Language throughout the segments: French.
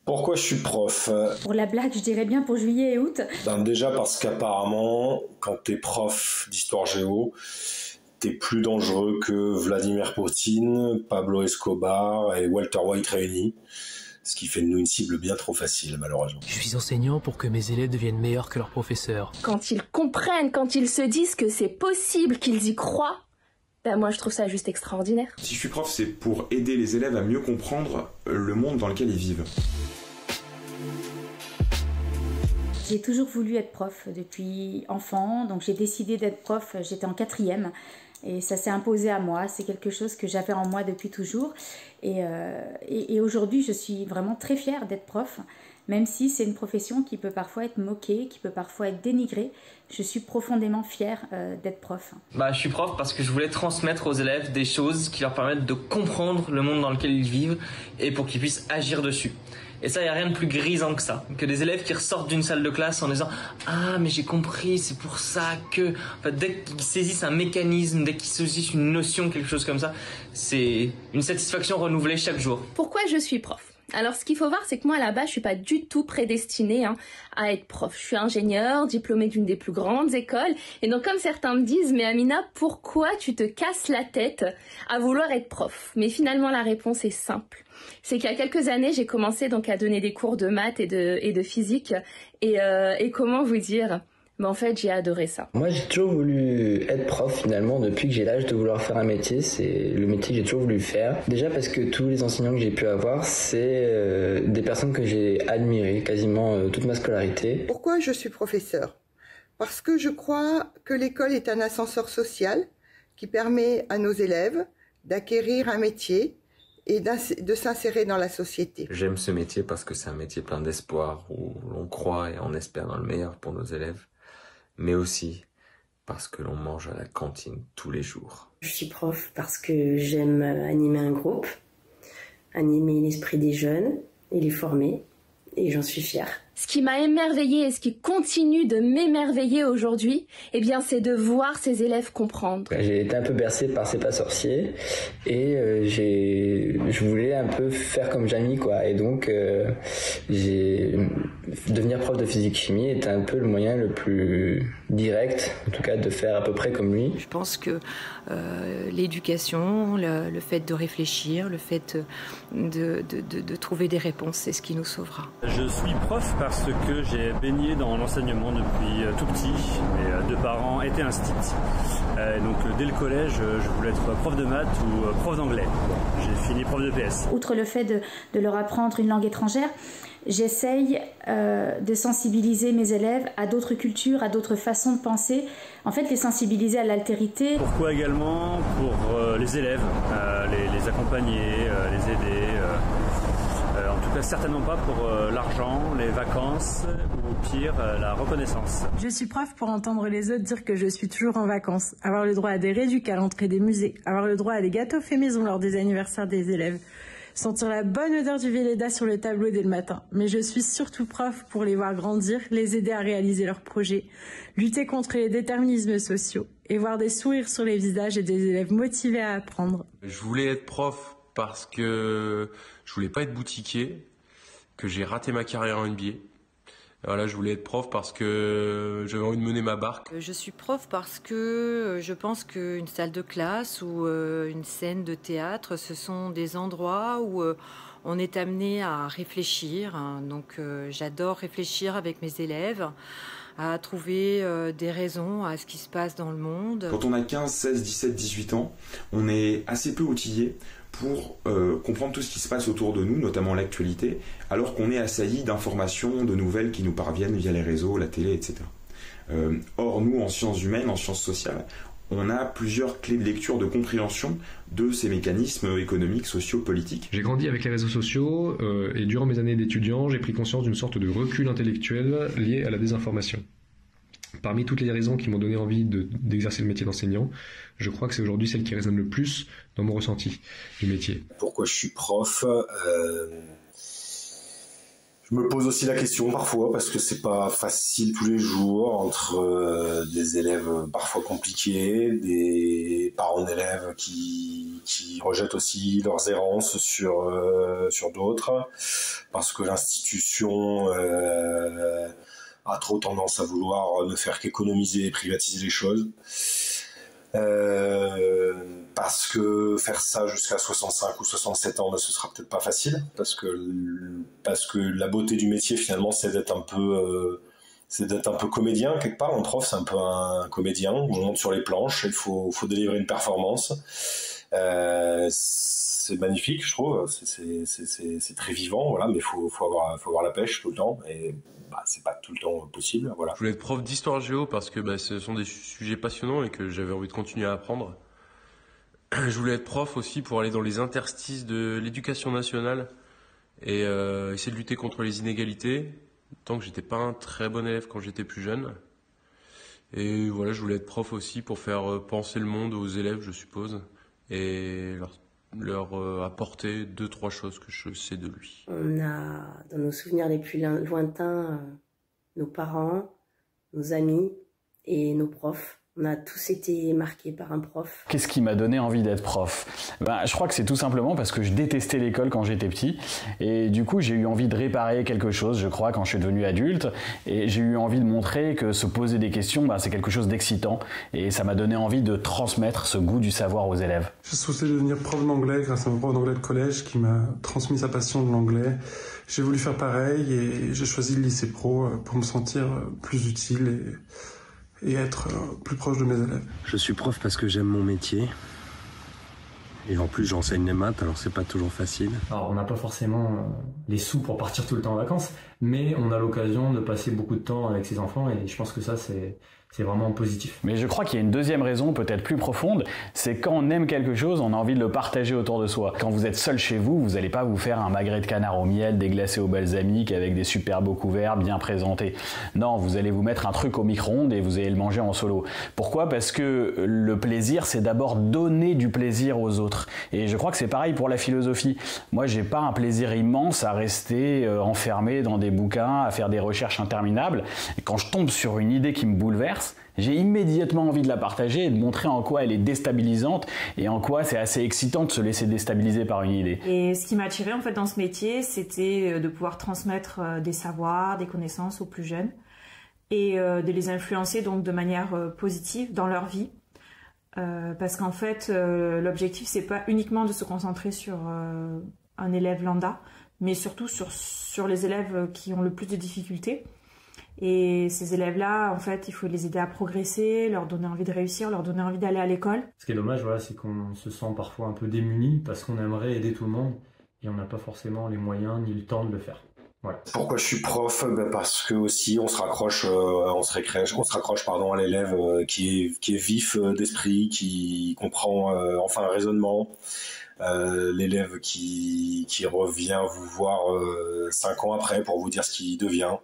Pourquoi je suis prof? Pour la blague, je dirais bien pour juillet et août. Déjà parce qu'apparemment, quand t'es prof d'histoire géo, t'es plus dangereux que Vladimir Poutine, Pablo Escobar et Walter White réunis. Ce qui fait de nous une cible bien trop facile, malheureusement. Je suis enseignant pour que mes élèves deviennent meilleurs que leurs professeurs. Quand ils comprennent, quand ils se disent que c'est possible, qu'ils y croient, ben moi je trouve ça juste extraordinaire. Si je suis prof, c'est pour aider les élèves à mieux comprendre le monde dans lequel ils vivent. J'ai toujours voulu être prof depuis enfant, donc j'ai décidé d'être prof, j'étais en 4e. Et ça s'est imposé à moi, c'est quelque chose que j'avais en moi depuis toujours. Et aujourd'hui, je suis vraiment très fière d'être prof, même si c'est une profession qui peut parfois être moquée, qui peut parfois être dénigrée. Je suis profondément fière d'être prof. Je suis prof parce que je voulais transmettre aux élèves des choses qui leur permettent de comprendre le monde dans lequel ils vivent et pour qu'ils puissent agir dessus. Et ça, il n'y a rien de plus grisant que ça. Que des élèves qui ressortent d'une salle de classe en disant « Ah, mais j'ai compris, c'est pour ça que... » En fait, dès qu'ils saisissent un mécanisme, dès qu'ils saisissent une notion, quelque chose comme ça, c'est une satisfaction renouvelée chaque jour. Pourquoi je suis prof ? Alors, ce qu'il faut voir, c'est que moi, là-bas, je suis pas du tout prédestinée à être prof. Je suis ingénieure, diplômée d'une des plus grandes écoles. Et donc, comme certains me disent, mais Amina, pourquoi tu te casses la tête à vouloir être prof ? Mais finalement, la réponse est simple. C'est qu'il y a quelques années, j'ai commencé donc à donner des cours de maths et de physique. Et comment vous dire ? Mais en fait, j'ai adoré ça. Moi, j'ai toujours voulu être prof finalement depuis que j'ai l'âge de vouloir faire un métier. C'est le métier que j'ai toujours voulu faire. Déjà parce que tous les enseignants que j'ai pu avoir, c'est des personnes que j'ai admirées quasiment toute ma scolarité. Pourquoi je suis professeur ? Parce que je crois que l'école est un ascenseur social qui permet à nos élèves d'acquérir un métier et de s'insérer dans la société. J'aime ce métier parce que c'est un métier plein d'espoir où l'on croit et on espère dans le meilleur pour nos élèves. Mais aussi parce que l'on mange à la cantine tous les jours. Je suis prof parce que j'aime animer un groupe, animer l'esprit des jeunes et les former, et j'en suis fière. Ce qui m'a émerveillée et ce qui continue de m'émerveiller aujourd'hui, eh bien, c'est de voir ces élèves comprendre. J'ai été un peu bercé par C'est pas sorcier et je voulais un peu faire comme Jamie, quoi. Et donc, devenir prof de physique-chimie était un peu le moyen le plus direct, en tout cas, de faire à peu près comme lui. Je pense que l'éducation, le fait de réfléchir, le fait de trouver des réponses, c'est ce qui nous sauvera. Je suis prof parce que j'ai baigné dans l'enseignement depuis tout petit. Mes deux parents étaient instits. Donc dès le collège, je voulais être prof de maths ou prof d'anglais. J'ai fini prof de PS. Outre le fait de leur apprendre une langue étrangère, j'essaye de sensibiliser mes élèves à d'autres cultures, à d'autres façons de penser. En fait, les sensibiliser à l'altérité. Pourquoi également pour les élèves, les accompagner, les aider. En tout cas, certainement pas pour l'argent, les vacances ou au pire, la reconnaissance. Je suis prof pour entendre les autres dire que je suis toujours en vacances, avoir le droit à des réducs à l'entrée des musées, avoir le droit à des gâteaux faits maison lors des anniversaires des élèves, sentir la bonne odeur du Velleda sur le tableau dès le matin. Mais je suis surtout prof pour les voir grandir, les aider à réaliser leurs projets, lutter contre les déterminismes sociaux et voir des sourires sur les visages et des élèves motivés à apprendre. Je voulais être prof parce que je voulais pas être boutiquier, que j'ai raté ma carrière en NBA. Voilà, je voulais être prof parce que j'avais envie de mener ma barque. Je suis prof parce que je pense qu'une salle de classe ou une scène de théâtre, ce sont des endroits où on est amené à réfléchir. Donc j'adore réfléchir avec mes élèves, à trouver des raisons à ce qui se passe dans le monde. Quand on a 15, 16, 17, 18 ans, on est assez peu outillé pour comprendre tout ce qui se passe autour de nous, notamment l'actualité, alors qu'on est assailli d'informations, de nouvelles qui nous parviennent via les réseaux, la télé, etc. Or, nous, en sciences humaines, en sciences sociales, on a plusieurs clés de lecture, de compréhension de ces mécanismes économiques, sociaux, politiques. J'ai grandi avec les réseaux sociaux et durant mes années d'étudiant, j'ai pris conscience d'une sorte de recul intellectuel lié à la désinformation. Parmi toutes les raisons qui m'ont donné envie d'exercer le métier d'enseignant, je crois que c'est aujourd'hui celle qui résonne le plus dans mon ressenti du métier. Pourquoi je suis prof? Je me pose aussi la question parfois parce que c'est pas facile tous les jours entre des élèves parfois compliqués, des parents d'élèves qui rejettent aussi leurs errances sur d'autres parce que l'institution a trop tendance à vouloir ne faire qu'économiser et privatiser les choses. Parce que faire ça jusqu'à 65 ou 67 ans, ce sera peut-être pas facile, parce que la beauté du métier finalement c'est d'être un peu comédien quelque part. Un prof c'est un peu un comédien, on monte sur les planches, il faut délivrer une performance. C'est magnifique, je trouve, c'est très vivant, voilà, mais faut avoir la pêche tout le temps, et c'est pas tout le temps possible, voilà. Je voulais être prof d'histoire géo parce que ce sont des sujets passionnants et que j'avais envie de continuer à apprendre. Je voulais être prof aussi pour aller dans les interstices de l'éducation nationale et essayer de lutter contre les inégalités, tant que j'étais pas un très bon élève quand j'étais plus jeune. Et voilà, je voulais être prof aussi pour faire penser le monde aux élèves, je suppose, et leur apporter 2-3 choses que je sais de lui. On a, dans nos souvenirs les plus lointains, nos parents, nos amis et nos profs. On a tous été marqués par un prof. Qu'est-ce qui m'a donné envie d'être prof ? Je crois que c'est tout simplement parce que je détestais l'école quand j'étais petit. Et du coup, j'ai eu envie de réparer quelque chose, je crois, quand je suis devenu adulte. Et j'ai eu envie de montrer que se poser des questions, c'est quelque chose d'excitant. Et ça m'a donné envie de transmettre ce goût du savoir aux élèves. Je souhaitais devenir prof d'anglais grâce à mon prof d'anglais de collège qui m'a transmis sa passion de l'anglais. J'ai voulu faire pareil et j'ai choisi le lycée pro pour me sentir plus utile et être plus proche de mes élèves. Je suis prof parce que j'aime mon métier. Et en plus, j'enseigne les maths, alors c'est pas toujours facile. Alors, on n'a pas forcément les sous pour partir tout le temps en vacances, mais on a l'occasion de passer beaucoup de temps avec ses enfants et je pense que ça, c'est vraiment positif. Mais je crois qu'il y a une deuxième raison, peut-être plus profonde, c'est quand on aime quelque chose, on a envie de le partager autour de soi. Quand vous êtes seul chez vous, vous n'allez pas vous faire un magret de canard au miel, déglacé au balsamique avec des super beaux couverts bien présentés. Non, vous allez vous mettre un truc au micro-ondes et vous allez le manger en solo. Pourquoi ? Parce que le plaisir, c'est d'abord donner du plaisir aux autres. Et je crois que c'est pareil pour la philosophie. Moi, j'ai pas un plaisir immense à rester enfermé dans des bouquins, à faire des recherches interminables. Et quand je tombe sur une idée qui me bouleverse, j'ai immédiatement envie de la partager et de montrer en quoi elle est déstabilisante et en quoi c'est assez excitant de se laisser déstabiliser par une idée. Et ce qui m'a attiré en fait dans ce métier, c'était de pouvoir transmettre des savoirs, des connaissances aux plus jeunes et de les influencer donc de manière positive dans leur vie. Parce qu'en fait, l'objectif c'est pas uniquement de se concentrer sur un élève lambda, mais surtout sur les élèves qui ont le plus de difficultés. Et ces élèves-là, en fait, il faut les aider à progresser, leur donner envie de réussir, leur donner envie d'aller à l'école. Ce qui est dommage, c'est qu'on se sent parfois un peu démuni parce qu'on aimerait aider tout le monde et on n'a pas forcément les moyens ni le temps de le faire. Voilà. Pourquoi je suis prof ? Parce que aussi on se raccroche à l'élève qui est vif d'esprit, qui comprend enfin un raisonnement. L'élève qui revient vous voir 5 ans après pour vous dire ce qu'il devient,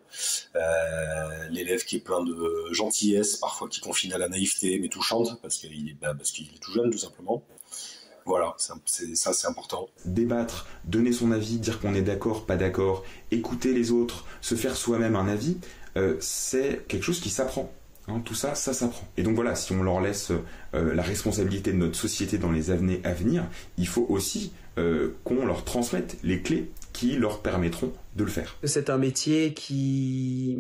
l'élève qui est plein de gentillesse, parfois qui confine à la naïveté, mais touchante, parce qu'il est tout jeune tout simplement. Voilà, c'est important. Débattre, donner son avis, dire qu'on est d'accord, pas d'accord, écouter les autres, se faire soi-même un avis, c'est quelque chose qui s'apprend. Tout ça s'apprend. Et donc voilà, si on leur laisse la responsabilité de notre société dans les années à venir, il faut aussi qu'on leur transmette les clés qui leur permettront de le faire. C'est un métier qui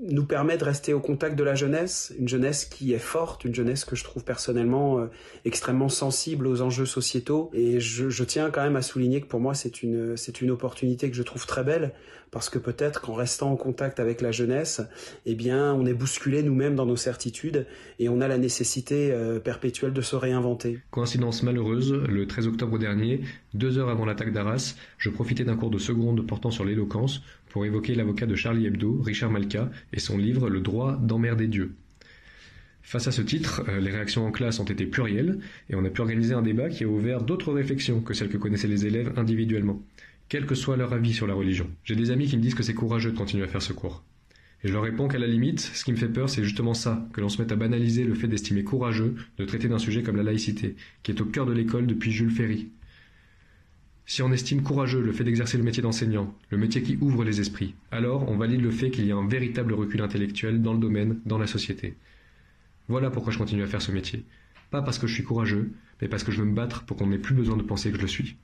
nous permet de rester au contact de la jeunesse, une jeunesse qui est forte, une jeunesse que je trouve personnellement extrêmement sensible aux enjeux sociétaux. Et je tiens quand même à souligner que pour moi c'est une opportunité que je trouve très belle, parce que peut-être qu'en restant en contact avec la jeunesse, on est bousculé nous-mêmes dans nos certitudes et on a la nécessité perpétuelle de se réinventer. Coïncidence malheureuse, le 13 octobre dernier, 2 heures avant l'attaque d'Arras, je profitais d'un cours de seconde portant sur l'éloquence pour évoquer l'avocat de Charlie Hebdo, Richard Malka, et son livre « Le droit d'emmerder Dieu ». Face à ce titre, les réactions en classe ont été plurielles et on a pu organiser un débat qui a ouvert d'autres réflexions que celles que connaissaient les élèves individuellement, quel que soit leur avis sur la religion. J'ai des amis qui me disent que c'est courageux de continuer à faire ce cours. Et je leur réponds qu'à la limite, ce qui me fait peur, c'est justement ça, que l'on se mette à banaliser le fait d'estimer courageux de traiter d'un sujet comme la laïcité, qui est au cœur de l'école depuis Jules Ferry. Si on estime courageux le fait d'exercer le métier d'enseignant, le métier qui ouvre les esprits, alors on valide le fait qu'il y a un véritable recul intellectuel dans le domaine, dans la société. Voilà pourquoi je continue à faire ce métier. Pas parce que je suis courageux, mais parce que je veux me battre pour qu'on n'ait plus besoin de penser que je le suis.